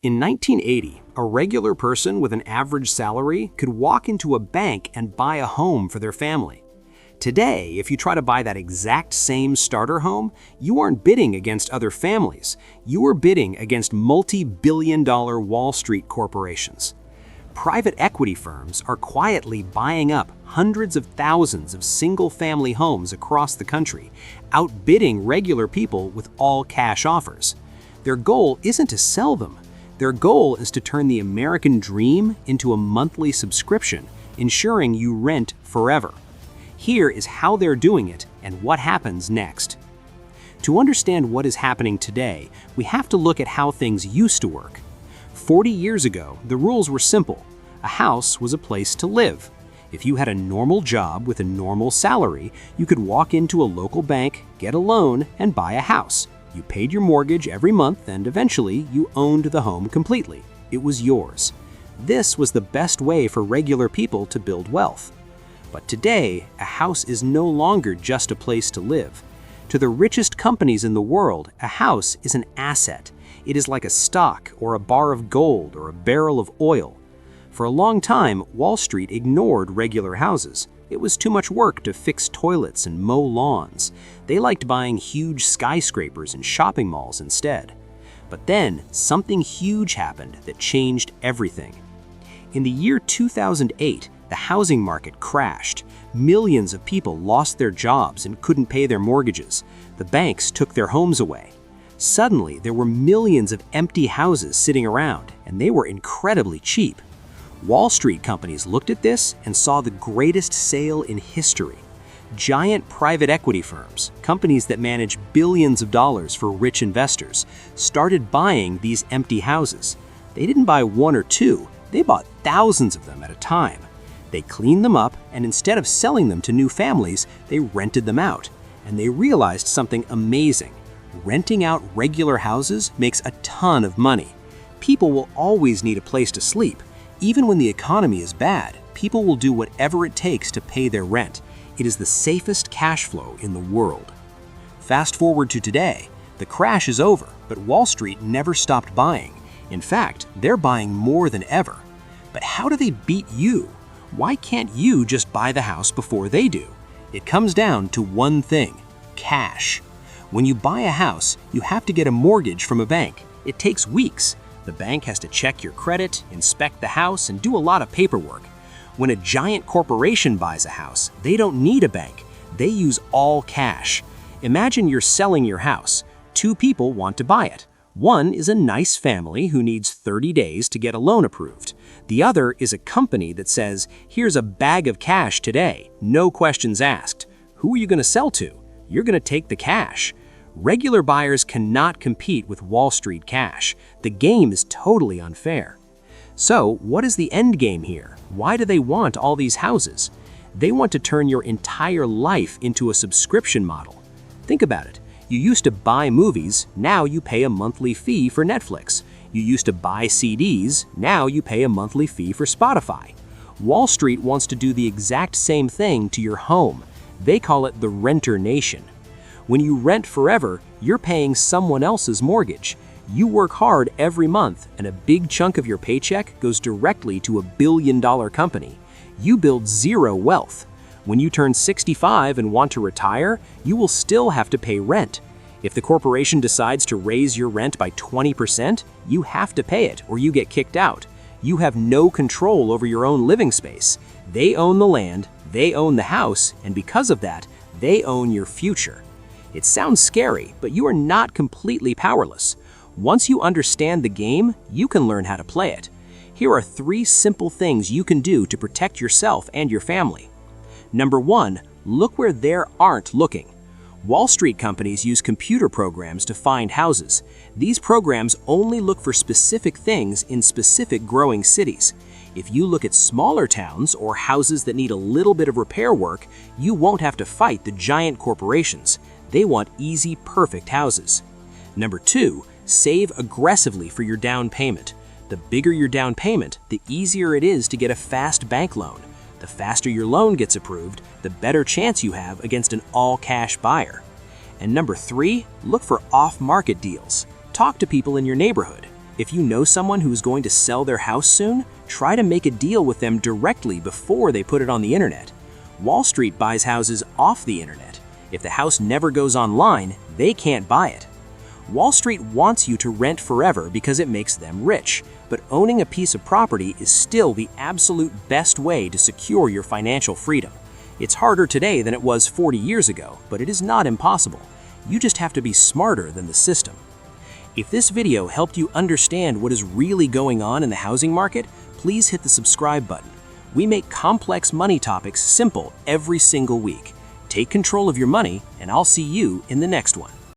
In 1980, a regular person with an average salary could walk into a bank and buy a home for their family. Today, if you try to buy that exact same starter home, you aren't bidding against other families. You are bidding against multi-billion-dollar Wall Street corporations. Private equity firms are quietly buying up hundreds of thousands of single-family homes across the country, outbidding regular people with all-cash offers. Their goal isn't to sell them. Their goal is to turn the American dream into a monthly subscription, ensuring you rent forever. Here is how they're doing it and what happens next. To understand what is happening today, we have to look at how things used to work. 40 years ago, the rules were simple. A house was a place to live. If you had a normal job with a normal salary, you could walk into a local bank, get a loan, and buy a house. You paid your mortgage every month, and eventually you owned the home completely. It was yours. This was the best way for regular people to build wealth. But today, a house is no longer just a place to live. To the richest companies in the world, a house is an asset. It is like a stock or a bar of gold or a barrel of oil. For a long time, Wall Street ignored regular houses. It was too much work to fix toilets and mow lawns. They liked buying huge skyscrapers and shopping malls instead. But then, something huge happened that changed everything. In the year 2008, the housing market crashed. Millions of people lost their jobs and couldn't pay their mortgages. The banks took their homes away. Suddenly, there were millions of empty houses sitting around, and they were incredibly cheap. Wall Street companies looked at this and saw the greatest sale in history. Giant private equity firms, companies that manage billions of dollars for rich investors, started buying these empty houses. They didn't buy one or two, they bought thousands of them at a time. They cleaned them up, and instead of selling them to new families, they rented them out. And they realized something amazing. Renting out regular houses makes a ton of money. People will always need a place to sleep. Even when the economy is bad, people will do whatever it takes to pay their rent. It is the safest cash flow in the world. Fast forward to today. The crash is over, but Wall Street never stopped buying. In fact, they're buying more than ever. But how do they beat you? Why can't you just buy the house before they do? It comes down to one thing: cash. When you buy a house, you have to get a mortgage from a bank. It takes weeks. The bank has to check your credit, inspect the house, and do a lot of paperwork. When a giant corporation buys a house, they don't need a bank. They use all cash. Imagine you're selling your house. Two people want to buy it. One is a nice family who needs 30 days to get a loan approved. The other is a company that says, "Here's a bag of cash today, no questions asked." Who are you going to sell to? You're going to take the cash. Regular buyers cannot compete with Wall Street cash. The game is totally unfair. So, what is the end game here? Why do they want all these houses? They want to turn your entire life into a subscription model. Think about it. You used to buy movies, now you pay a monthly fee for Netflix. You used to buy CDs, now you pay a monthly fee for Spotify. Wall Street wants to do the exact same thing to your home. They call it the renter nation. When you rent forever, you're paying someone else's mortgage. You work hard every month, and a big chunk of your paycheck goes directly to a billion-dollar company. You build zero wealth. When you turn 65 and want to retire, you will still have to pay rent. If the corporation decides to raise your rent by 20%, you have to pay it or you get kicked out. You have no control over your own living space. They own the land, they own the house, and because of that, they own your future. It sounds scary, but you are not completely powerless. Once you understand the game, you can learn how to play it. Here are 3 simple things you can do to protect yourself and your family. Number 1, look where they aren't looking. Wall Street companies use computer programs to find houses. These programs only look for specific things in specific growing cities. If you look at smaller towns or houses that need a little bit of repair work, you won't have to fight the giant corporations. They want easy, perfect houses. Number 2, save aggressively for your down payment. The bigger your down payment, the easier it is to get a fast bank loan. The faster your loan gets approved, the better chance you have against an all-cash buyer. And number 3, look for off-market deals. Talk to people in your neighborhood. If you know someone who's going to sell their house soon, try to make a deal with them directly before they put it on the internet. Wall Street buys houses off the internet. If the house never goes online, they can't buy it. Wall Street wants you to rent forever because it makes them rich, but owning a piece of property is still the absolute best way to secure your financial freedom. It's harder today than it was 40 years ago, but it is not impossible. You just have to be smarter than the system. If this video helped you understand what is really going on in the housing market, please hit the subscribe button. We make complex money topics simple every single week. Take control of your money, and I'll see you in the next one.